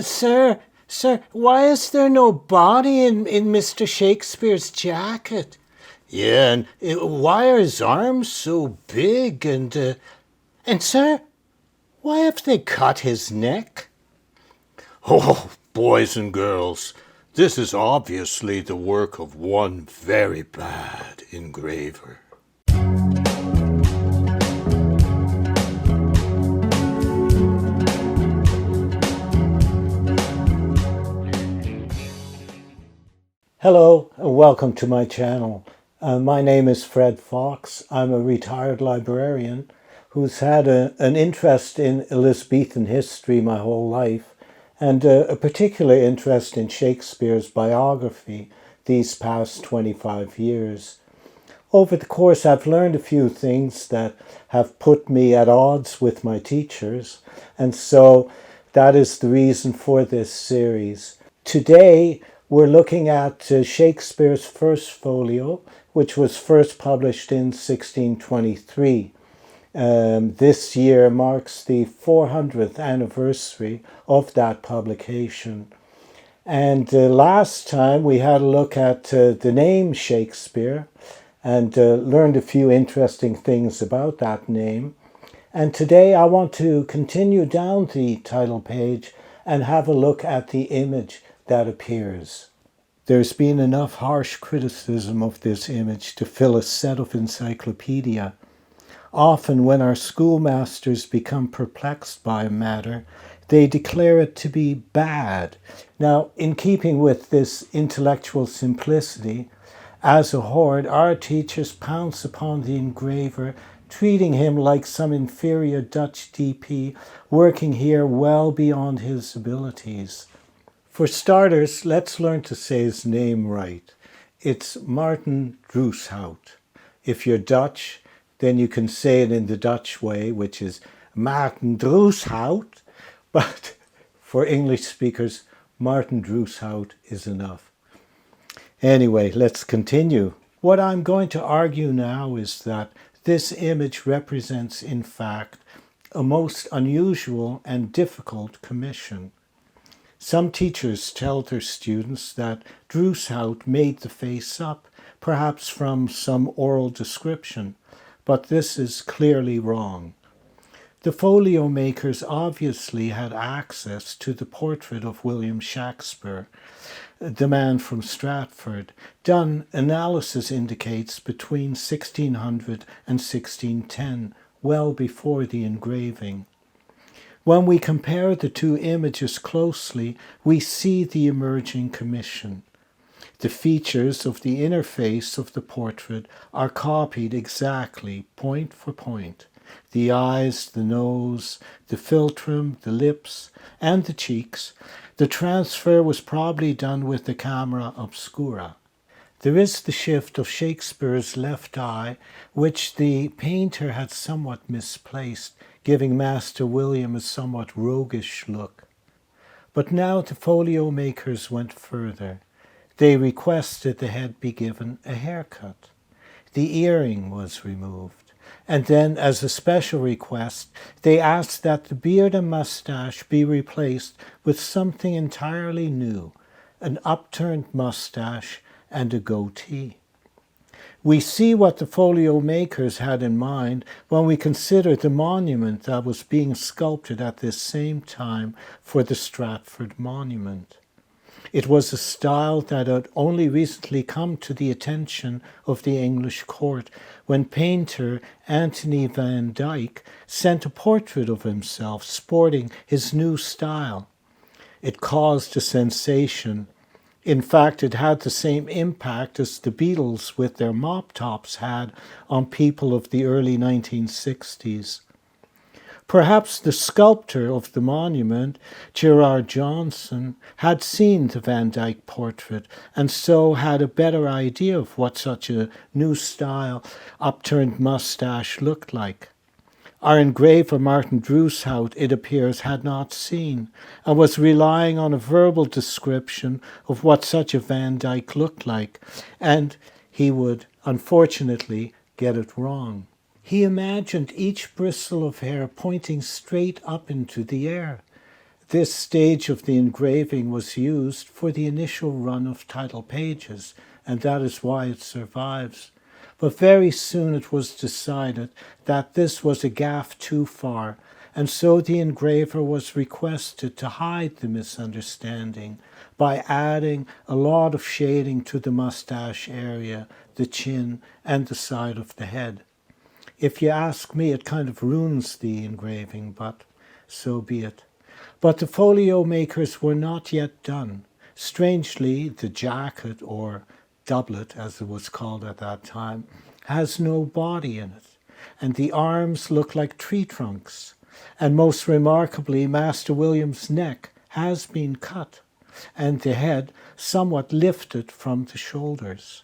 Sir, why is there no body in Mr. Shakespeare's jacket? Yeah, and why are his arms so big and sir, why have they cut his neck? Oh, boys and girls, this is obviously the work of one very bad engraver. Hello and welcome to my channel. My name is Fred Fox. I'm a retired librarian who's had an interest in Elizabethan history my whole life and a particular interest in Shakespeare's biography these past 25 years. Over the course, I've learned a few things that have put me at odds with my teachers, and so that is the reason for this series. Today, we're looking at Shakespeare's first folio, which was first published in 1623. This year marks the 400th anniversary of that publication. And last time we had a look at the name Shakespeare and learned a few interesting things about that name. And today I want to continue down the title page and have a look at the image that appears. There's been enough harsh criticism of this image to fill a set of encyclopedia. Often when our schoolmasters become perplexed by a matter, they declare it to be bad. Now, in keeping with this intellectual simplicity, as a horde, our teachers pounce upon the engraver, treating him like some inferior Dutch DP working here well beyond his abilities. For starters, let's learn to say his name right. It's Marten Droeshout. If you're Dutch, then you can say it in the Dutch way, which is Marten Droeshout. But for English speakers, Marten Droeshout is enough. Anyway, let's continue. What I'm going to argue now is that this image represents, in fact, a most unusual and difficult commission. Some teachers tell their students that Droeshout made the face up, perhaps from some oral description, but this is clearly wrong. The folio makers obviously had access to the portrait of William Shaxper, the man from Stratford, done, analysis indicates, between 1600 and 1610, well before the engraving. When we compare the two images closely, we see the emerging commission. The features of the inner face of the portrait are copied exactly, point for point. The eyes, the nose, the philtrum, the lips, and the cheeks. The transfer was probably done with the camera obscura. There is the shift of Shakespeare's left eye, which the painter had somewhat misplaced, giving Master William a somewhat roguish look. But now the folio makers went further. They requested the head be given a haircut. The earring was removed. And then, as a special request, they asked that the beard and mustache be replaced with something entirely new, an upturned mustache and a goatee. We see what the folio makers had in mind when we consider the monument that was being sculpted at this same time for the Stratford Monument. It was a style that had only recently come to the attention of the English court when painter Anthony van Dyck sent a portrait of himself sporting his new style. It caused a sensation. In fact, it had the same impact as the Beatles with their mop tops had on people of the early 1960s. Perhaps the sculptor of the monument, Gerard Johnson, had seen the Van Dyck portrait and so had a better idea of what such a new style upturned mustache looked like. Our engraver Marten Droeshout, it appears, had not seen, and was relying on a verbal description of what such a Van Dyck looked like, and he would, unfortunately, get it wrong. He imagined each bristle of hair pointing straight up into the air. This stage of the engraving was used for the initial run of title pages, and that is why it survives. But very soon it was decided that this was a gaffe too far, and so the engraver was requested to hide the misunderstanding by adding a lot of shading to the mustache area, the chin, and the side of the head. If you ask me, it kind of ruins the engraving, but so be it. But the folio makers were not yet done. Strangely, the jacket, or doublet as it was called at that time, has no body in it, and the arms look like tree trunks. And most remarkably, Master William's neck has been cut, and the head somewhat lifted from the shoulders.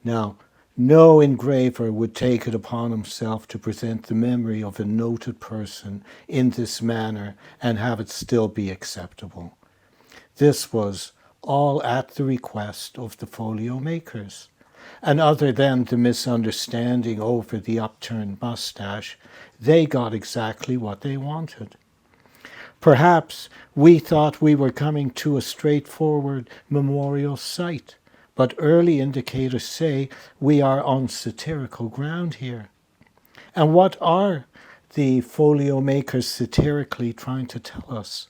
Now, no engraver would take it upon himself to present the memory of a noted person in this manner and have it still be acceptable. This was all at the request of the folio makers. And other than the misunderstanding over the upturned mustache, they got exactly what they wanted. Perhaps we thought we were coming to a straightforward memorial site, but early indicators say we are on satirical ground here. And what are the folio makers satirically trying to tell us?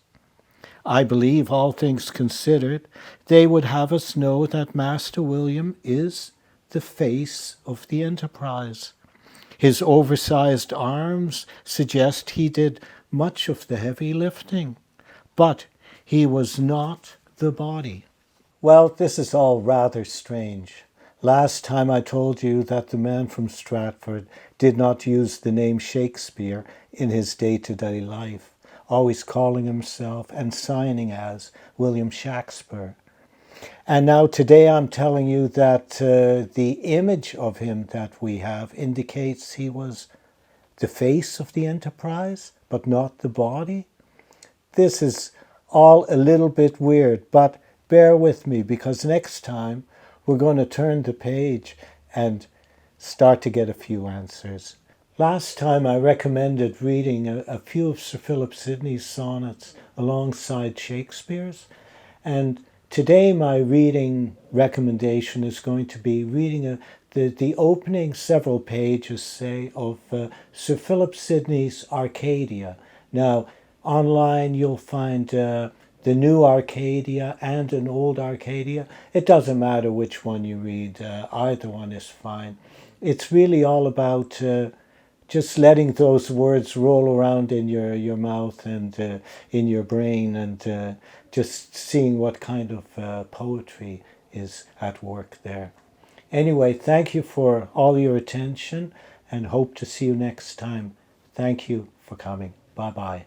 I believe, all things considered, they would have us know that Master William is the face of the enterprise. His oversized arms suggest he did much of the heavy lifting, but he was not the body. Well, this is all rather strange. Last time I told you that the man from Stratford did not use the name Shakespeare in his day-to-day life, always calling himself and signing as William Shakespeare. And now today I'm telling you that the image of him that we have indicates he was the face of the enterprise, but not the body. This is all a little bit weird, but bear with me, because next time we're going to turn the page and start to get a few answers. Last time I recommended reading a few of Sir Philip Sidney's sonnets alongside Shakespeare's, and today my reading recommendation is going to be reading the opening several pages, say, of Sir Philip Sidney's Arcadia. Now, online you'll find the new Arcadia and an old Arcadia. It doesn't matter which one you read, either one is fine. It's really all about just letting those words roll around in your mouth and in your brain, and just seeing what kind of poetry is at work there. Anyway, thank you for all your attention and hope to see you next time. Thank you for coming. Bye-bye.